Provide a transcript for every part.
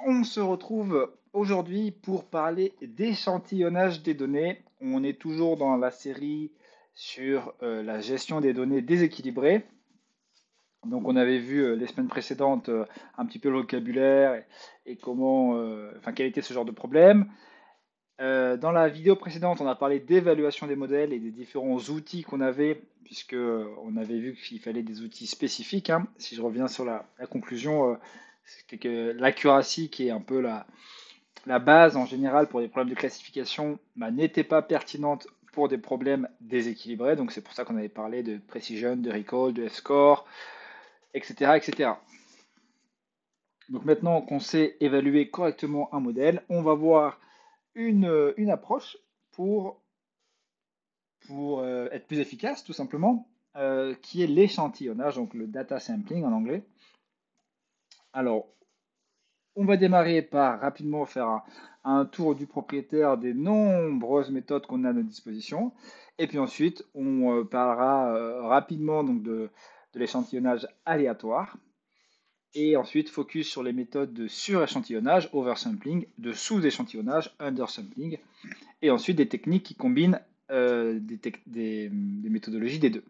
On se retrouve aujourd'hui pour parler d'échantillonnage des données. On est toujours dans la série sur la gestion des données déséquilibrées. Donc on avait vu les semaines précédentes un petit peu le vocabulaire et comment, enfin quel était ce genre de problème. Dans la vidéo précédente, on a parlé d'évaluation des modèles et des différents outils qu'on avait, puisque on avait vu qu'il fallait des outils spécifiques, hein. Si je reviens sur la conclusion, c'est que l'accuracy, qui est un peu la base en général pour des problèmes de classification, bah, n'était pas pertinente pour des problèmes déséquilibrés. Donc c'est pour ça qu'on avait parlé de precision, de recall, de F-score, etc., etc. Donc maintenant qu'on sait évaluer correctement un modèle, on va voir une approche pour, pour être plus efficace, tout simplement, qui est l'échantillonnage, donc le data sampling en anglais. Alors, on va démarrer par rapidement faire un tour du propriétaire des nombreuses méthodes qu'on a à notre disposition. Et puis ensuite, on parlera rapidement donc de l'échantillonnage aléatoire. Et ensuite, focus sur les méthodes de suréchantillonnage, oversampling, de sous-échantillonnage, undersampling. Et ensuite, des techniques qui combinent des méthodologies des deux.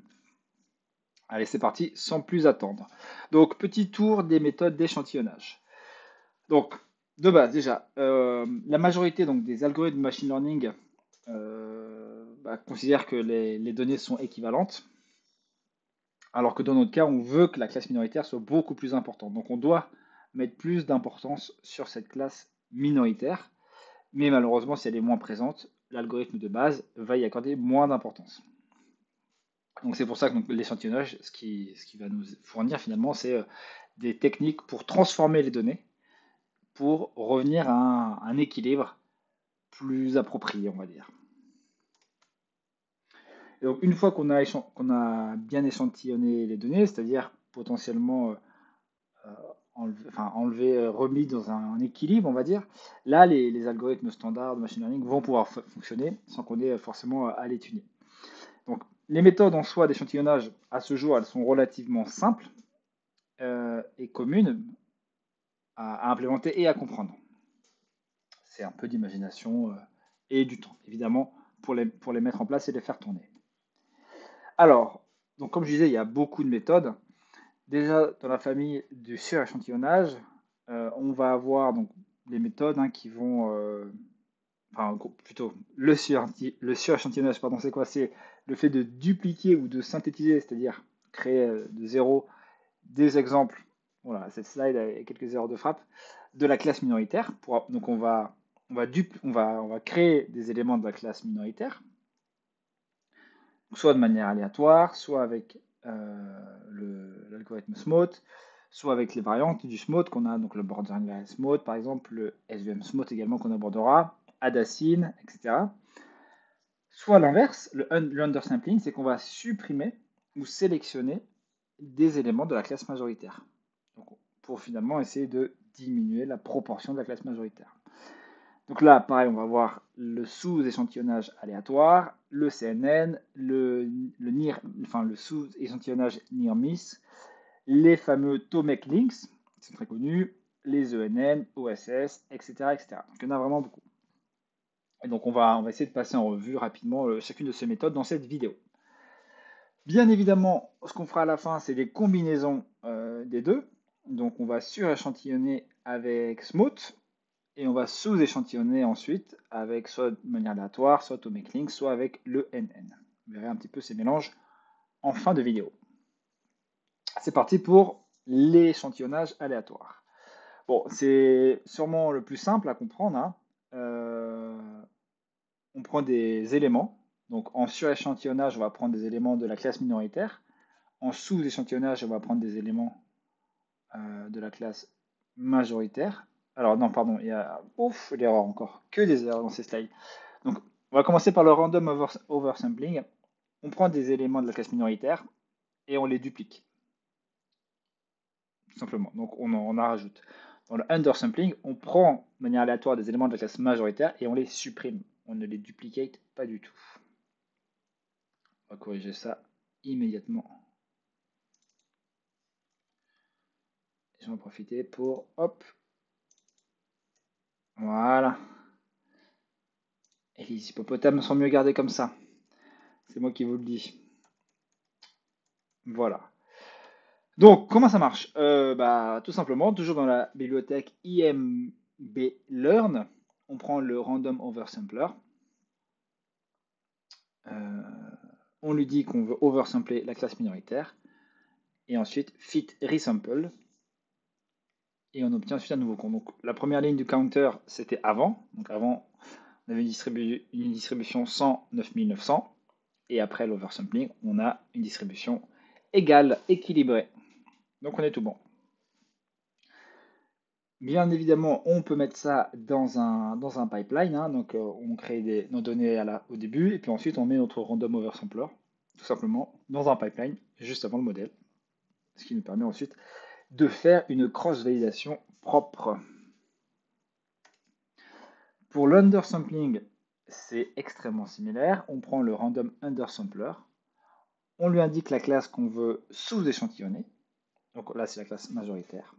Allez, c'est parti, sans plus attendre. Donc, petit tour des méthodes d'échantillonnage. Donc, de base, déjà, la majorité donc, des algorithmes de machine learning considèrent que les données sont équivalentes, alors que dans notre cas, on veut que la classe minoritaire soit beaucoup plus importante. Donc, on doit mettre plus d'importance sur cette classe minoritaire, mais malheureusement, si elle est moins présente, l'algorithme de base va y accorder moins d'importance. Donc, c'est pour ça que l'échantillonnage, ce qui va nous fournir finalement, c'est des techniques pour transformer les données pour revenir à un équilibre plus approprié, on va dire. Et donc, une fois qu'on a bien échantillonné les données, c'est-à-dire potentiellement remis dans un équilibre, on va dire, là, les algorithmes standards de machine learning vont pouvoir fonctionner sans qu'on ait forcément à les tuner. Donc, les méthodes en soi d'échantillonnage, à ce jour, elles sont relativement simples et communes à implémenter et à comprendre. C'est un peu d'imagination et du temps, évidemment, pour les mettre en place et les faire tourner. Alors, donc comme je disais, il y a beaucoup de méthodes. Déjà, dans la famille du suréchantillonnage, on va avoir donc les méthodes qui vont, enfin plutôt le suréchantillonnage, pardon, c'est quoi? C'est le fait de dupliquer ou de synthétiser, c'est-à-dire créer de zéro des exemples. Voilà, cette slide a quelques erreurs de frappe de la classe minoritaire. Donc on va créer des éléments de la classe minoritaire soit de manière aléatoire, soit avec l'algorithme SMAUT, soit avec les variantes du SMAUT qu'on a, donc le borderline SMAUT par exemple, le SVM SMAUT également qu'on abordera, Adacine, etc. Soit l'inverse, le undersampling, c'est qu'on va supprimer ou sélectionner des éléments de la classe majoritaire. Donc, pour finalement essayer de diminuer la proportion de la classe majoritaire. Donc là, pareil, on va voir le sous-échantillonnage aléatoire, le CNN, le sous-échantillonnage near-miss, les fameux Tomek links, qui sont très connus, les ENN, OSS, etc., etc. Donc il y en a vraiment beaucoup. Et donc on va essayer de passer en revue rapidement chacune de ces méthodes dans cette vidéo. Bien évidemment, ce qu'on fera à la fin, c'est des combinaisons des deux. Donc on va suréchantillonner avec Smooth, et on va sous-échantillonner ensuite avec soit de manière aléatoire, soit Tomek soit avec le NN. Vous verrez un petit peu ces mélanges en fin de vidéo. C'est parti pour l'échantillonnage aléatoire. Bon, c'est sûrement le plus simple à comprendre, hein. On prend des éléments. Donc en suréchantillonnage, on va prendre des éléments de la classe minoritaire. En sous-échantillonnage, on va prendre des éléments de la classe majoritaire. Alors non, pardon, il y a l'erreur encore, que des erreurs dans ces slides. Donc on va commencer par le random oversampling. On prend des éléments de la classe minoritaire et on les duplique, tout simplement. Donc on en rajoute. Dans le undersampling, on prend de manière aléatoire des éléments de la classe majoritaire et on les supprime. On ne les duplicate pas du tout. On va corriger ça immédiatement. Je vais en profiter pour, hop, Voilà. Et les hippopotames sont mieux gardés comme ça. C'est moi qui vous le dis. Voilà. Donc, comment ça marche? Tout simplement, toujours dans la bibliothèque IMBLearn, on prend le Random Oversampler. Euh, on lui dit qu'on veut oversampler la classe minoritaire. Et ensuite, fit resample. Et on obtient ensuite un nouveau compte. Donc, la première ligne du counter, c'était avant. Donc, avant, on avait une distribution 100, 9900. Et après l'oversampling, on a une distribution égale, équilibrée. Donc, on est tout bon. Bien évidemment, on peut mettre ça dans un pipeline, hein. Donc, on crée nos données au début, et puis ensuite, on met notre random oversampler, tout simplement, dans un pipeline, juste avant le modèle. Ce qui nous permet ensuite de faire une cross-validation propre. Pour l'undersampling, c'est extrêmement similaire. On prend le random undersampler, on lui indique la classe qu'on veut sous-échantillonner. Donc là, c'est la classe majoritaire.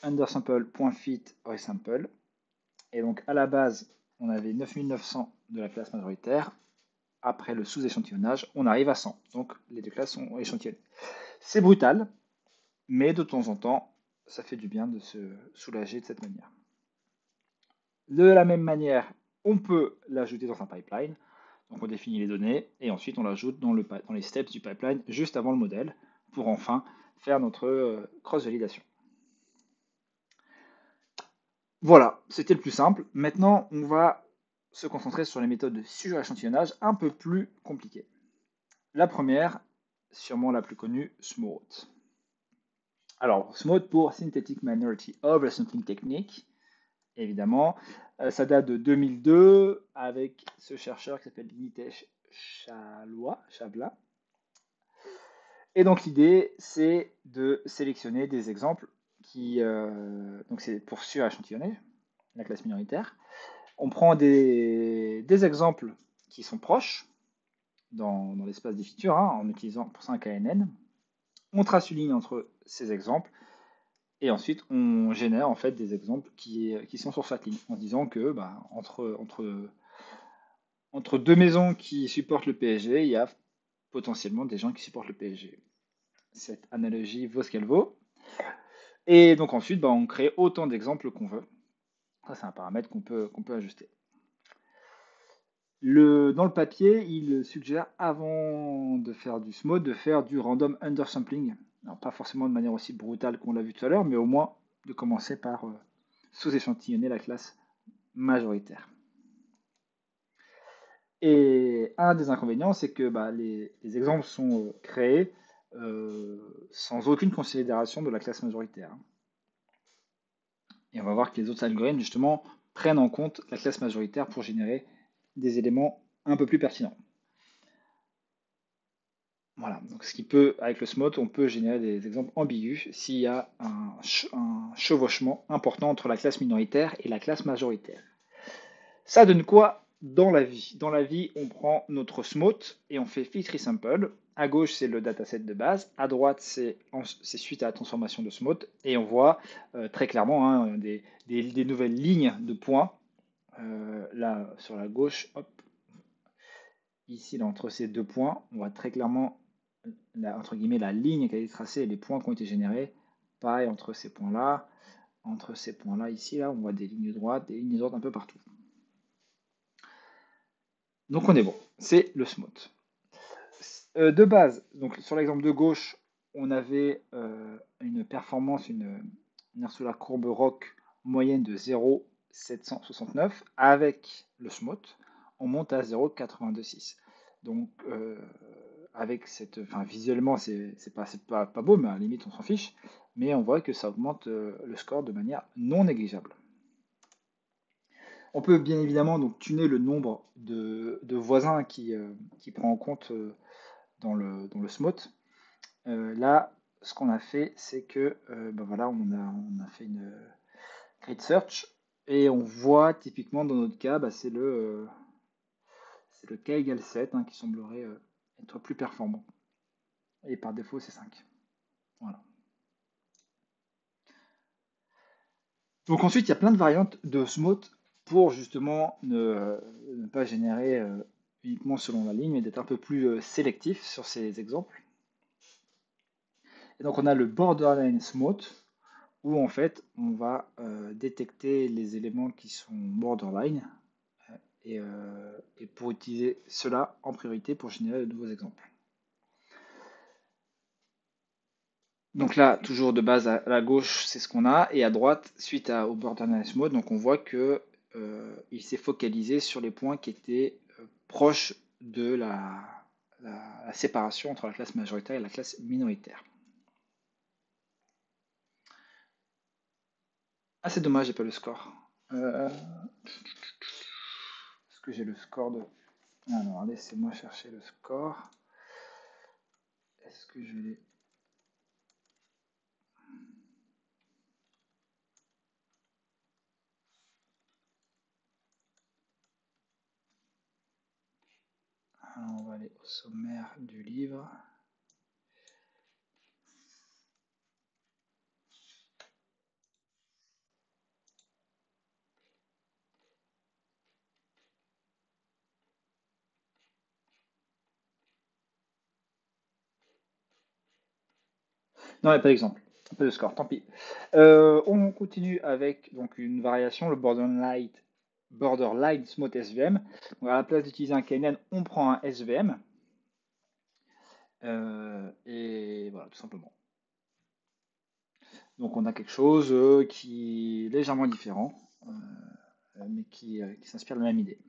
Undersample.fit resample. Et donc à la base, on avait 9900 de la classe majoritaire. Après le sous-échantillonnage, on arrive à 100. Donc les deux classes sont échantillonnées. C'est brutal, mais de temps en temps, ça fait du bien de se soulager de cette manière. De la même manière, on peut l'ajouter dans un pipeline. Donc on définit les données et ensuite on l'ajoute dans les steps du pipeline juste avant le modèle pour enfin faire notre cross-validation. Voilà, c'était le plus simple. Maintenant, on va se concentrer sur les méthodes de suréchantillonnage un peu plus compliquées. La première, sûrement la plus connue, SMOTE. Alors, SMOTE pour Synthetic Minority Oversampling Technique, évidemment. Ça date de 2002 avec ce chercheur qui s'appelle Nitesh Chavla. Et donc l'idée, c'est de sélectionner des exemples donc c'est pour suréchantillonner la classe minoritaire. On prend des exemples qui sont proches dans l'espace des features, hein, en utilisant pour ça un KNN. On trace une ligne entre ces exemples et ensuite on génère en fait des exemples qui sont sur cette ligne en disant que entre deux maisons qui supportent le PSG, il y a potentiellement des gens qui supportent le PSG. Cette analogie vaut ce qu'elle vaut. Et donc ensuite, on crée autant d'exemples qu'on veut. Ça, c'est un paramètre qu'on peut ajuster. Dans le papier, il suggère, avant de faire du SMOTE, de faire du random undersampling. Alors, pas forcément de manière aussi brutale qu'on l'a vu tout à l'heure, mais au moins de commencer par sous-échantillonner la classe majoritaire. Et un des inconvénients, c'est que les exemples sont créés sans aucune considération de la classe majoritaire. Et on va voir que les autres algorithmes, justement, prennent en compte la classe majoritaire pour générer des éléments un peu plus pertinents. Voilà, donc avec le SMOTE, on peut générer des exemples ambigus s'il y a un chevauchement important entre la classe minoritaire et la classe majoritaire. Ça donne quoi dans la vie? Dans la vie, on prend notre SMOTE et on fait fit resample. À gauche, c'est le dataset de base. À droite, c'est suite à la transformation de SMOTE. Et on voit très clairement, hein, des nouvelles lignes de points. Là, sur la gauche, hop, ici, là, entre ces deux points, on voit très clairement, entre guillemets, la ligne qui a été tracée et les points qui ont été générés. Pareil, entre ces points-là, ici, là, on voit des lignes droites, des lignes droites un peu partout. Donc on est bon, c'est le SMOTE. De base, donc sur l'exemple de gauche, on avait une performance, une sur la courbe ROC moyenne de 0,769. Avec le SMOTE, on monte à 0,826. Donc avec visuellement, c'est pas beau, mais à la limite on s'en fiche. Mais on voit que ça augmente le score de manière non négligeable. On peut bien évidemment donc tuner le nombre de voisins qui prend en compte dans le SMOTE. Là, ce qu'on a fait, c'est que voilà, on a fait une grid search et on voit typiquement dans notre cas, c'est le k égale 7 qui semblerait être plus performant. Et par défaut, c'est 5. Voilà. Donc ensuite, il y a plein de variantes de Smooth pour justement ne pas générer uniquement selon la ligne, mais d'être un peu plus sélectif sur ces exemples. Et donc on a le Borderline Smooth, où en fait on va détecter les éléments qui sont borderline et pour utiliser cela en priorité pour générer de nouveaux exemples. Donc là, toujours de base à la gauche, c'est ce qu'on a, et à droite, suite au Borderline Mode, donc on voit que il s'est focalisé sur les points qui étaient proches de la séparation entre la classe majoritaire et la classe minoritaire. Ah, c'est dommage, j'ai pas le score. Est-ce que j'ai le score de... Alors, laissez-moi chercher le score. Est-ce que je l'ai... Alors, on va aller au sommaire du livre. Non, il n'y a pas d'exemple. Pas de score, tant pis. On continue avec donc une variation, le Borderline Smooth SVM. Donc, à la place d'utiliser un KNN, on prend un SVM. Et voilà, tout simplement. Donc on a quelque chose qui est légèrement différent, mais qui s'inspire de la même idée.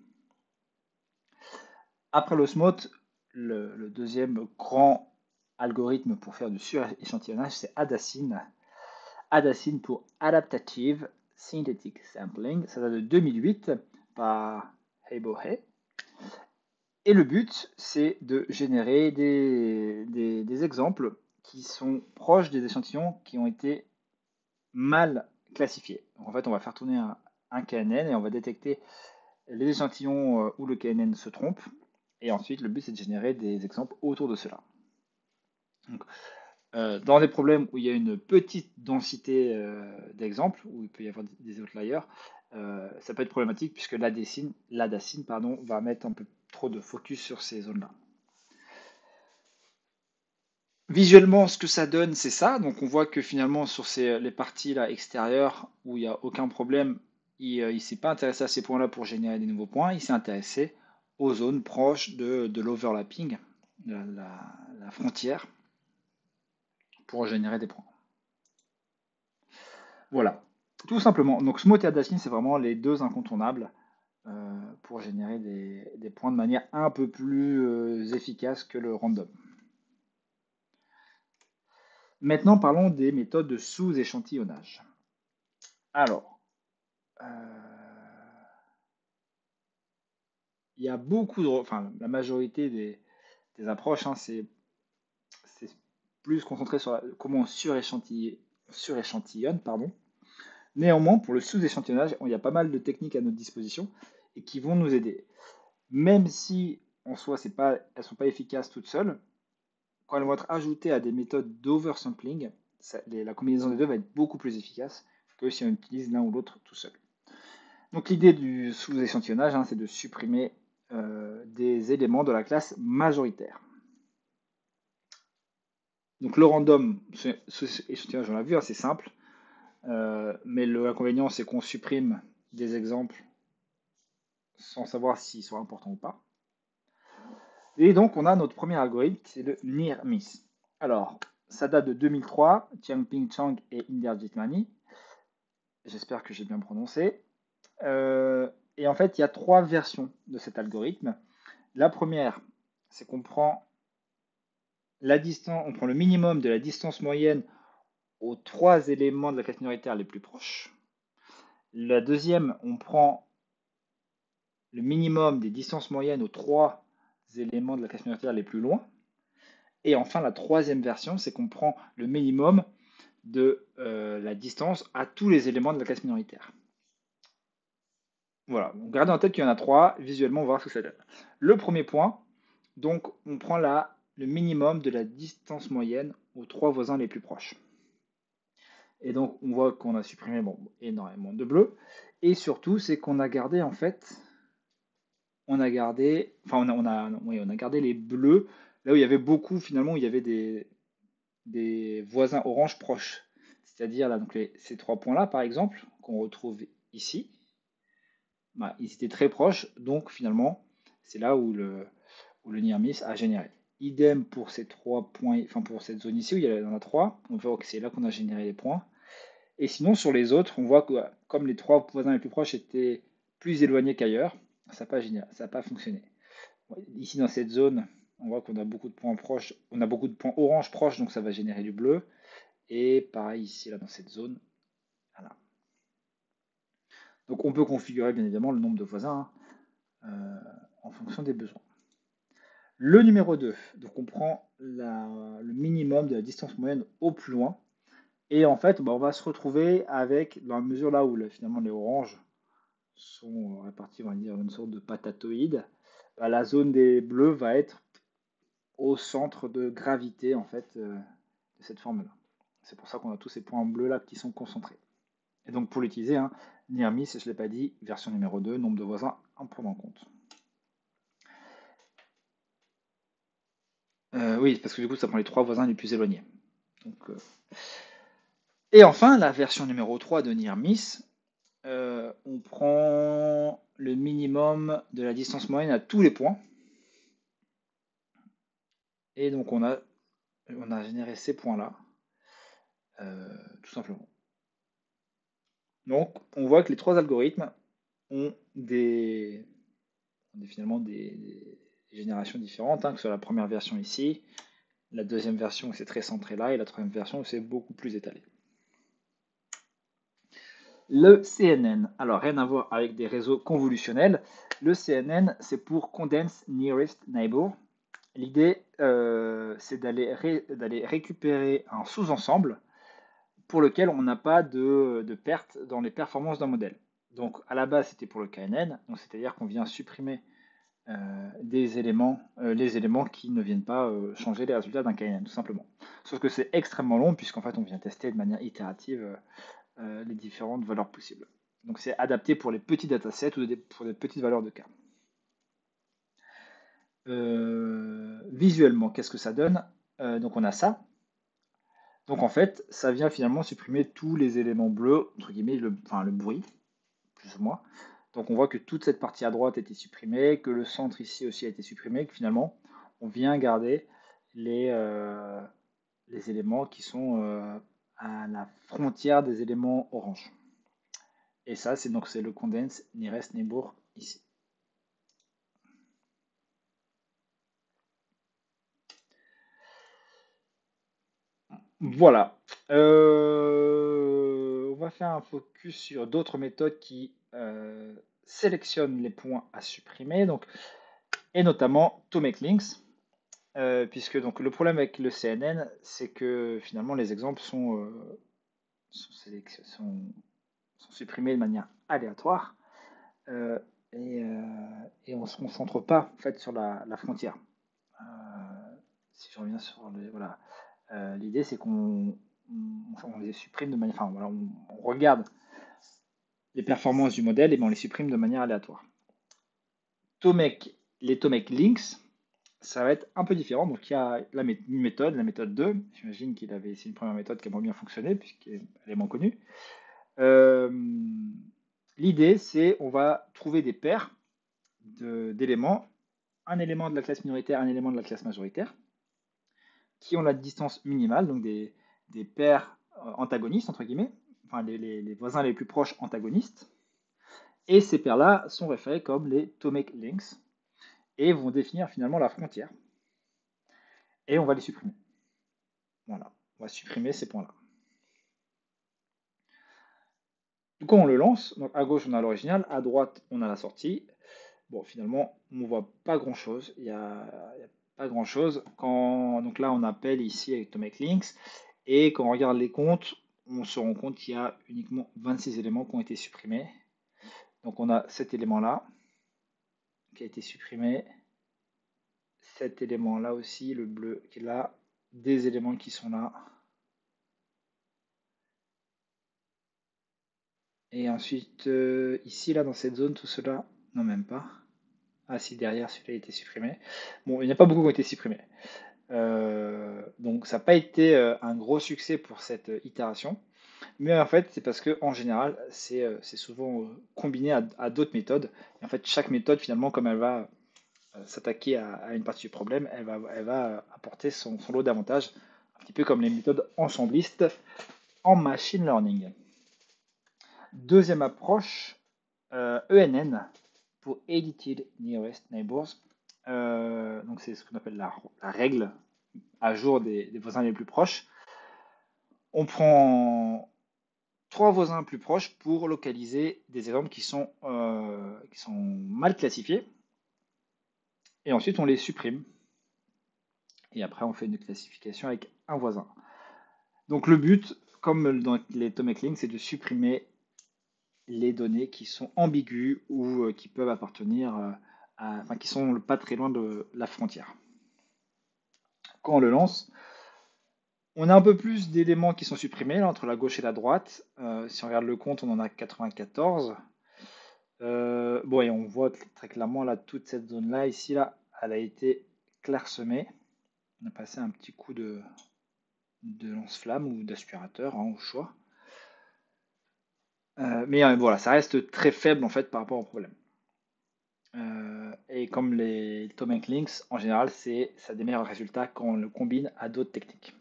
Après l'osmote, le deuxième grand algorithme pour faire du suréchantillonnage, c'est Adacine. Adacine pour Adaptative Synthetic Sampling. Ça date de 2008 par Heibo He. Et le but, c'est de générer des exemples qui sont proches des échantillons qui ont été mal classifiés. Donc en fait, on va faire tourner un KNN et on va détecter les échantillons où le KNN se trompe. Et ensuite, le but, c'est de générer des exemples autour de cela. Donc, dans des problèmes où il y a une petite densité d'exemples, où il peut y avoir des outliers, ça peut être problématique puisque l'Adacine va mettre un peu trop de focus sur ces zones-là. Visuellement, ce que ça donne, c'est ça. Donc, on voit que finalement, sur les parties là, extérieures où il n'y a aucun problème, il ne s'est pas intéressé à ces points-là pour générer des nouveaux points. Il s'est intéressé aux zones proches de l'overlapping, de la frontière, pour générer des points. Voilà, tout simplement. Donc, Smooth et Adacine, c'est vraiment les deux incontournables pour générer des points de manière un peu plus efficace que le random. Maintenant, parlons des méthodes de sous-échantillonnage. Alors, il y a beaucoup de, enfin, la majorité des approches, hein, c'est plus concentré sur comment on suréchantillonne, pardon. Néanmoins, pour le sous-échantillonnage, il y a pas mal de techniques à notre disposition et qui vont nous aider. Même si en soi, elles ne sont pas efficaces toutes seules, quand elles vont être ajoutées à des méthodes d'oversampling, la combinaison des deux va être beaucoup plus efficace que si on utilise l'un ou l'autre tout seul. Donc l'idée du sous-échantillonnage, hein, c'est de supprimer des éléments de la classe majoritaire. Donc le random, sous-échantillonnage, on l'a vu, hein, c'est simple. Mais l'inconvénient, c'est qu'on supprime des exemples sans savoir s'ils sont importants ou pas. Et donc, on a notre premier algorithme, c'est le Near Miss. Alors, ça date de 2003, Jiangping Chang et Inderjit Mani. J'espère que j'ai bien prononcé. Et en fait, il y a trois versions de cet algorithme. La première, c'est qu'on prend la distance, on prend le minimum de la distance moyenne aux trois éléments de la classe minoritaire les plus proches. La deuxième, on prend le minimum des distances moyennes aux trois éléments de la classe minoritaire les plus loin. Et enfin, la troisième version, c'est qu'on prend le minimum de la distance à tous les éléments de la classe minoritaire. Voilà, donc gardez en tête qu'il y en a trois, visuellement on va voir ce que ça donne. Le premier point, donc on prend le minimum de la distance moyenne aux trois voisins les plus proches. Et donc, on voit qu'on a supprimé bon, énormément de bleus. Et surtout, c'est qu'on a gardé, en fait, on a gardé, enfin, oui, on a gardé les bleus, là où il y avait beaucoup, finalement, où il y avait des voisins orange proches. C'est-à-dire, là, donc ces 3 points-là, par exemple, qu'on retrouve ici, bah, ils étaient très proches, donc finalement, c'est là où le near miss a généré. Idem pour ces 3 points, enfin pour cette zone ici où il y en a 3, on voit que c'est là qu'on a généré les points. Et sinon, sur les autres, on voit que comme les 3 voisins les plus proches étaient plus éloignés qu'ailleurs, ça n'a pas fonctionné. Ici, dans cette zone, on voit qu'on a beaucoup de points proches, on a beaucoup de points orange proches, donc ça va générer du bleu. Et pareil ici, là, dans cette zone. Voilà. Donc on peut configurer bien évidemment le nombre de voisins en fonction des besoins. Le numéro 2, donc on prend le minimum de la distance moyenne au plus loin. Et en fait, bah, on va se retrouver avec, dans la mesure là où finalement les oranges sont répartis, on va dire, une sorte de patatoïde, bah, la zone des bleus va être au centre de gravité en fait de cette forme-là. C'est pour ça qu'on a tous ces points bleus là qui sont concentrés. Et donc pour l'utiliser, hein, near miss, je ne l'ai pas dit, version numéro 2, nombre de voisins à prendre en compte. Oui, parce que du coup ça prend les 3 voisins les plus éloignés. Donc, et enfin, la version numéro 3 de near miss, on prend le minimum de la distance moyenne à tous les points. Et donc on a généré ces points-là, tout simplement. Donc on voit que les 3 algorithmes ont finalement des générations différentes, hein, que ce soit la première version ici, la deuxième version où c'est très centré là, et la troisième version où c'est beaucoup plus étalé. Le CNN, alors rien à voir avec des réseaux convolutionnels. Le CNN, c'est pour Condensed Nearest Neighbor. L'idée, c'est d'aller récupérer un sous-ensemble pour lequel on n'a pas de perte dans les performances d'un modèle. Donc à la base, c'était pour le KNN, c'est-à-dire qu'on vient supprimer les éléments qui ne viennent pas changer les résultats d'un KNN, tout simplement. Sauf que c'est extrêmement long, puisqu'en fait, on vient tester de manière itérative les différentes valeurs possibles. Donc c'est adapté pour les petits datasets ou pour des petites valeurs de cas. Visuellement, qu'est-ce que ça donne? Donc on a ça. Donc en fait, ça vient finalement supprimer tous les éléments bleus, entre guillemets, le bruit, plus ou moins. Donc on voit que toute cette partie à droite a été supprimée, que le centre ici aussi a été supprimé, que finalement on vient garder les éléments qui sont à la frontière des éléments orange. Et ça, c'est le condense nearest neighbor ici. Voilà. On va faire un focus sur d'autres méthodes qui sélectionnent les points à supprimer, donc, et notamment ToMakeLinks, puisque donc le problème avec le CNN, c'est que finalement les exemples sont supprimés de manière aléatoire euh, et on ne se concentre pas en fait sur la frontière. Euh, si je reviens sur voilà. L'idée, c'est qu'on les supprime de manière. Enfin, voilà, on regarde les performances du modèle et ben, on les supprime de manière aléatoire. Les Tomek Links, ça va être un peu différent. Donc, il y a une méthode, la méthode 2. J'imagine qu'il avait essayé une première méthode qui a moins bien fonctionné, puisqu'elle est moins connue. L'idée, c'est on va trouver des paires d'éléments, un élément de la classe minoritaire, un élément de la classe majoritaire, qui ont la distance minimale, donc des paires antagonistes, entre guillemets, enfin les voisins les plus proches antagonistes. Et ces paires-là sont référées comme les Tomek Links et vont définir finalement la frontière. Et on va les supprimer. Voilà, on va supprimer ces points-là. Du coup, on le lance. Donc à gauche, on a l'original, à droite, on a la sortie. Bon, finalement, on ne voit pas grand-chose. Il n'y a pas grand-chose. Donc là, on appelle ici avec Tomek Links. Et quand on regarde les comptes, on se rend compte qu'il y a uniquement 26 éléments qui ont été supprimés. Donc on a cet élément-là qui a été supprimé. Cet élément-là aussi, le bleu qui est là. Des éléments qui sont là. Et ensuite, ici, là, dans cette zone, tout cela, non, même pas. Ah si, derrière, celui-là a été supprimé. Bon, il n'y a pas beaucoup qui ont été supprimés. Donc ça n'a pas été un gros succès pour cette itération. Mais en fait, c'est parce que en général, c'est souvent combiné à d'autres méthodes. Et en fait, chaque méthode, finalement, comme elle va s'attaquer à une partie du problème, elle va apporter son lot d'avantages, un petit peu comme les méthodes ensemblistes en machine learning. Deuxième approche, ENN, pour Edited Nearest Neighbors. Donc c'est ce qu'on appelle la règle à jour des voisins les plus proches. On prend trois voisins plus proches pour localiser des exemples qui sont mal classifiés. Et ensuite, on les supprime. Et après, on fait une classification avec un voisin. Donc le but, comme dans les Tomic Links, c'est de supprimer les données qui sont ambiguës ou qui peuvent appartenir enfin, qui sont pas très loin de la frontière. Quand on le lance, on a un peu plus d'éléments qui sont supprimés là, entre la gauche et la droite. Si on regarde le compte, on en a 94. Bon, et on voit très clairement là, toute cette zone-là, ici, là, elle a été clairsemée. On a passé un petit coup de lance-flamme ou d'aspirateur, hein, au choix. Mais voilà, ça reste très faible en fait par rapport au problème. Et comme les Tomic Links, en général, ça a des meilleurs résultats quand on le combine à d'autres techniques.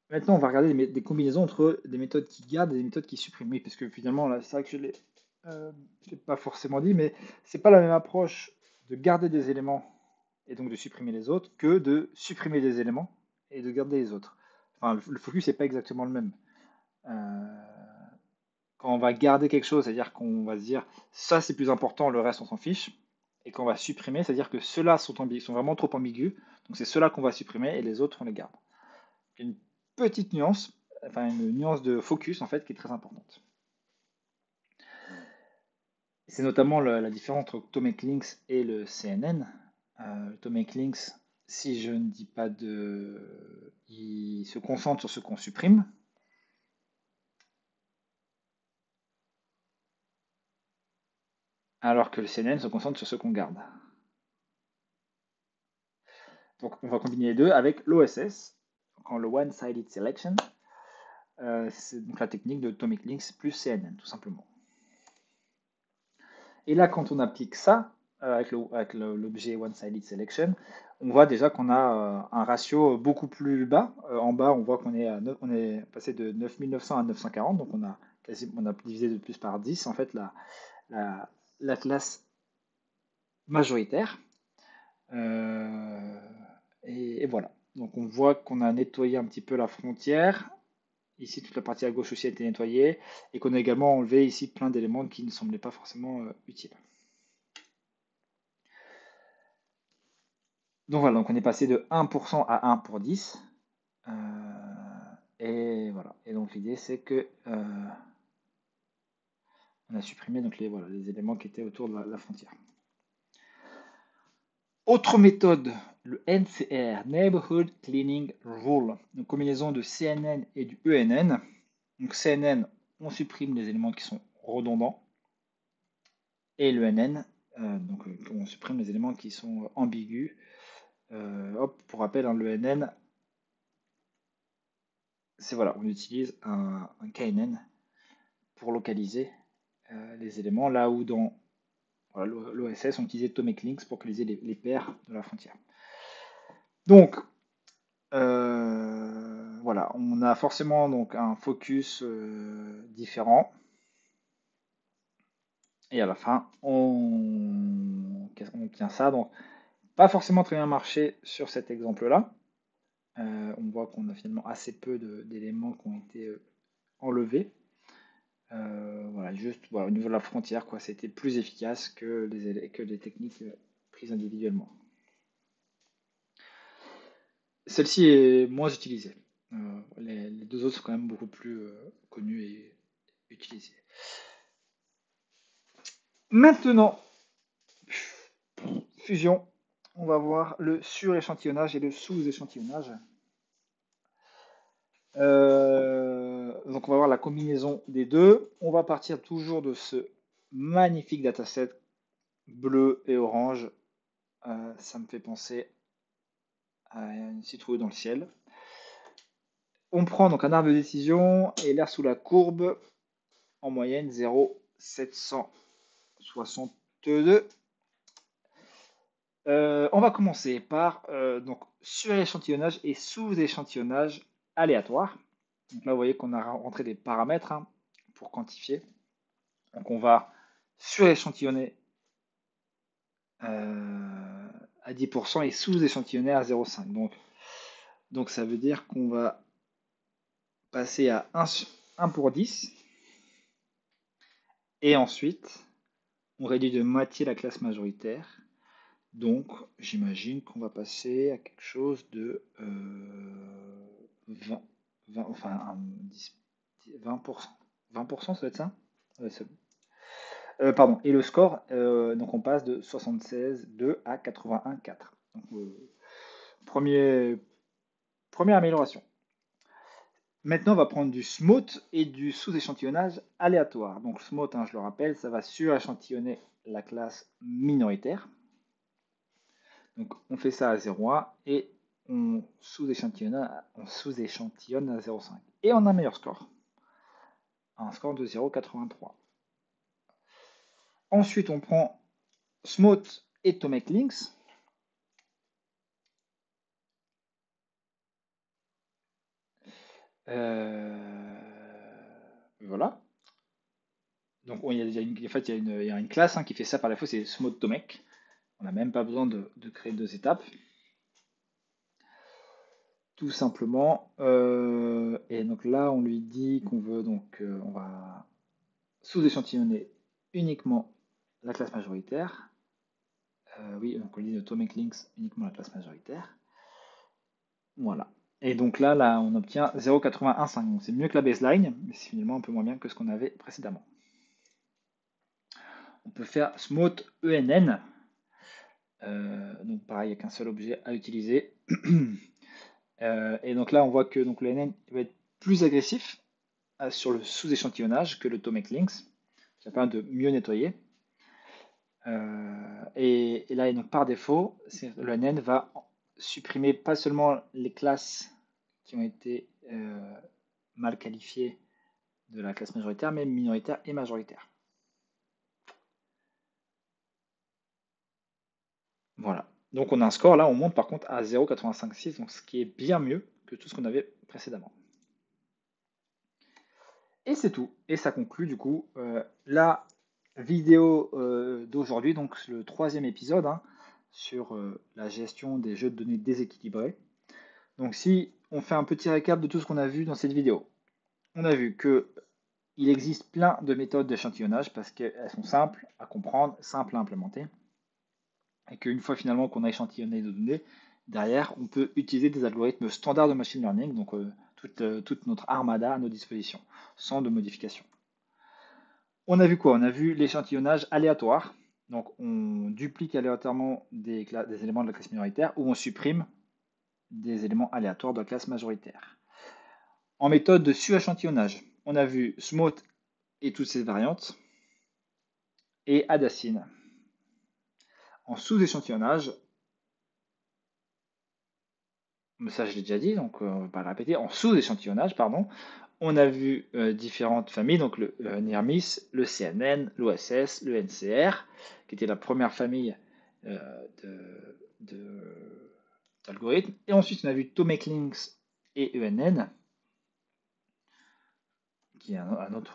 Maintenant, on va regarder des combinaisons entre des méthodes qui gardent et des méthodes qui suppriment. Oui, parce que finalement, là, c'est vrai que je l'ai pas forcément dit, mais c'est pas la même approche de garder des éléments et donc de supprimer les autres que de supprimer des éléments et de garder les autres. Enfin, le focus n'est pas exactement le même. Euh, Quand on va garder quelque chose, c'est-à-dire qu'on va se dire ça c'est plus important, le reste on s'en fiche. Et quand on va supprimer, c'est-à-dire que ceux-là sont vraiment trop ambigus, donc c'est ceux-là qu'on va supprimer et les autres on les garde. Il y a une petite nuance, enfin une nuance de focus en fait qui est très importante. C'est notamment la différence entre Tomic Links et le CNN. Le Tomic Links, si je ne dis pas il se concentre sur ce qu'on supprime, alors que le CNN se concentre sur ce qu'on garde. Donc on va combiner les deux avec l'OSS, le One-Sided Selection. C'est donc la technique de Tomic Links plus CNN, tout simplement. Et là, quand on applique ça avec l'objet One-Sided Selection, on voit déjà qu'on a un ratio beaucoup plus bas. En bas, on voit qu'on est passé de 9900 à 940, donc on a divisé de plus par 10 en fait la classe majoritaire. Euh, et voilà. Donc on voit qu'on a nettoyé un petit peu la frontière. Ici, toute la partie à gauche aussi a été nettoyée et qu'on a également enlevé ici plein d'éléments qui ne semblaient pas forcément utiles. Donc voilà, donc on est passé de 1% à 1 pour 10. Et voilà. Et donc l'idée c'est que on a supprimé donc les éléments qui étaient autour de la frontière. Autre méthode, le NCR, Neighborhood Cleaning Rule, une combinaison de CNN et du ENN. Donc CNN, on supprime les éléments qui sont redondants. Et l'ENN, donc on supprime les éléments qui sont ambigus. Pour rappel, hein, l'ENN, c'est voilà, on utilise un KNN pour localiser les éléments, là où dans l'OSS, on utilisait Tomic Links pour localiser les paires de la frontière. Donc, voilà, on a forcément donc un focus différent. Et à la fin, on obtient ça. Donc, pas forcément très bien marché sur cet exemple-là. On voit qu'on a finalement assez peu d'éléments qui ont été enlevés. Voilà, juste voilà, au niveau de la frontière, quoi, c'était plus efficace que les techniques prises individuellement. Celle-ci est moins utilisée. Les deux autres sont quand même beaucoup plus connus et utilisés. Maintenant, fusion, on va voir le suréchantillonnage et le sous-échantillonnage. Donc donc on va voir la combinaison des deux. On va partir toujours de ce magnifique dataset bleu et orange. Ça me fait penser à une citrouille dans le ciel. On prend donc un arbre de décision et l'air sous la courbe, en moyenne 0,762. On va commencer par donc sur-échantillonnage et sous-échantillonnage aléatoire. Donc là, vous voyez qu'on a rentré des paramètres pour quantifier. Donc on va sur-échantillonner à 10% et sous-échantillonner à 0,5. Donc ça veut dire qu'on va passer à 1 pour 10. Et ensuite, on réduit de moitié la classe majoritaire. Donc, j'imagine qu'on va passer à quelque chose de 20, enfin 20%. 20%, ça doit être ça? Ouais, pardon. Et le score, donc on passe de 76,2 à 81,4. Donc, première amélioration. Maintenant, on va prendre du smooth et du sous-échantillonnage aléatoire. Donc, smooth, je le rappelle, ça va sur-échantillonner la classe minoritaire. Donc, on fait ça à 0,1 et on sous-échantillonne à 0,5. Et on a un meilleur score, un score de 0,83. Ensuite, on prend smooth et Tomek Links. Voilà. Donc, il y a déjà il y a une classe qui fait ça par défaut, c'est smooth Tomek. On n'a même pas besoin de créer deux étapes. Tout simplement. Et donc là, on lui dit qu'on veut, on va sous-échantillonner uniquement la classe majoritaire. Oui, donc on dit de Tomek Links uniquement la classe majoritaire. Voilà. Et donc là, on obtient 0,815. Donc c'est mieux que la baseline, mais c'est finalement un peu moins bien que ce qu'on avait précédemment. On peut faire smooth ENN. Donc pareil, il n'y a qu'un seul objet à utiliser. Et donc là, on voit que donc, le NN va être plus agressif sur le sous-échantillonnage que le Tomek Links. Ça permet de mieux nettoyer. Et là, donc, par défaut, le NN va supprimer pas seulement les classes qui ont été mal qualifiées de la classe majoritaire, mais minoritaire et majoritaire. Voilà. Donc on a un score, là on monte par contre à 0,856, donc ce qui est bien mieux que tout ce qu'on avait précédemment. Et c'est tout. Et ça conclut du coup la vidéo d'aujourd'hui, donc le 3e épisode sur la gestion des jeux de données déséquilibrés. Donc si on fait un petit récap de tout ce qu'on a vu dans cette vidéo, on a vu que il existe plein de méthodes d'échantillonnage parce qu'elles sont simples à comprendre, simples à implémenter. Et qu'une fois finalement qu'on a échantillonné les données, derrière, on peut utiliser des algorithmes standards de machine learning, donc toute notre armada à nos dispositions, sans de modification. On a vu quoi? On a vu l'échantillonnage aléatoire. Donc on duplique aléatoirement des éléments de la classe minoritaire ou on supprime des éléments aléatoires de la classe majoritaire. En méthode de sur-échantillonnage, on a vu Smooth et toutes ses variantes et Adacine. En sous-échantillonnage, ça je l'ai déjà dit, donc on ne va pas le répéter, en sous-échantillonnage, pardon, on a vu différentes familles, donc le NIRMIS, le CNN, l'OSS, le NCR, qui était la première famille d'algorithmes. Et ensuite, on a vu Tomek Links et ENN, qui est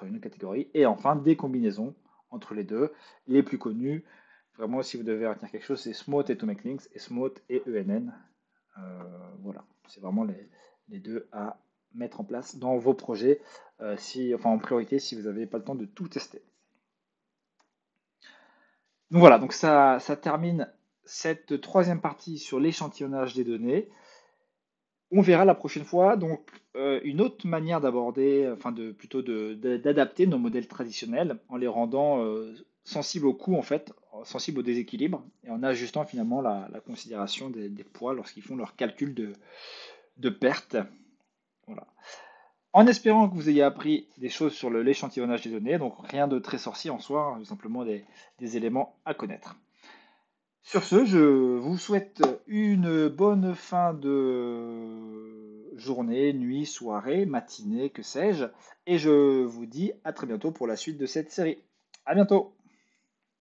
une catégorie. Et enfin, des combinaisons entre les deux. Les plus connus, vraiment, si vous devez retenir quelque chose, c'est Smooth et Tomek Links et Smooth et ENN. Voilà, c'est vraiment les deux à mettre en place dans vos projets, en priorité si vous n'avez pas le temps de tout tester. Donc voilà, donc ça termine cette 3e partie sur l'échantillonnage des données. On verra la prochaine fois donc une autre manière d'aborder, plutôt d'adapter nos modèles traditionnels en les rendant sensibles au coût en fait, sensibles au déséquilibre et en ajustant finalement la considération des poids lorsqu'ils font leur calcul de perte. Voilà. En espérant que vous ayez appris des choses sur l'échantillonnage des données, donc rien de très sorcier en soi, hein, simplement des éléments à connaître. Sur ce, je vous souhaite une bonne fin de journée, nuit, soirée, matinée, que sais-je, et je vous dis à très bientôt pour la suite de cette série. À bientôt!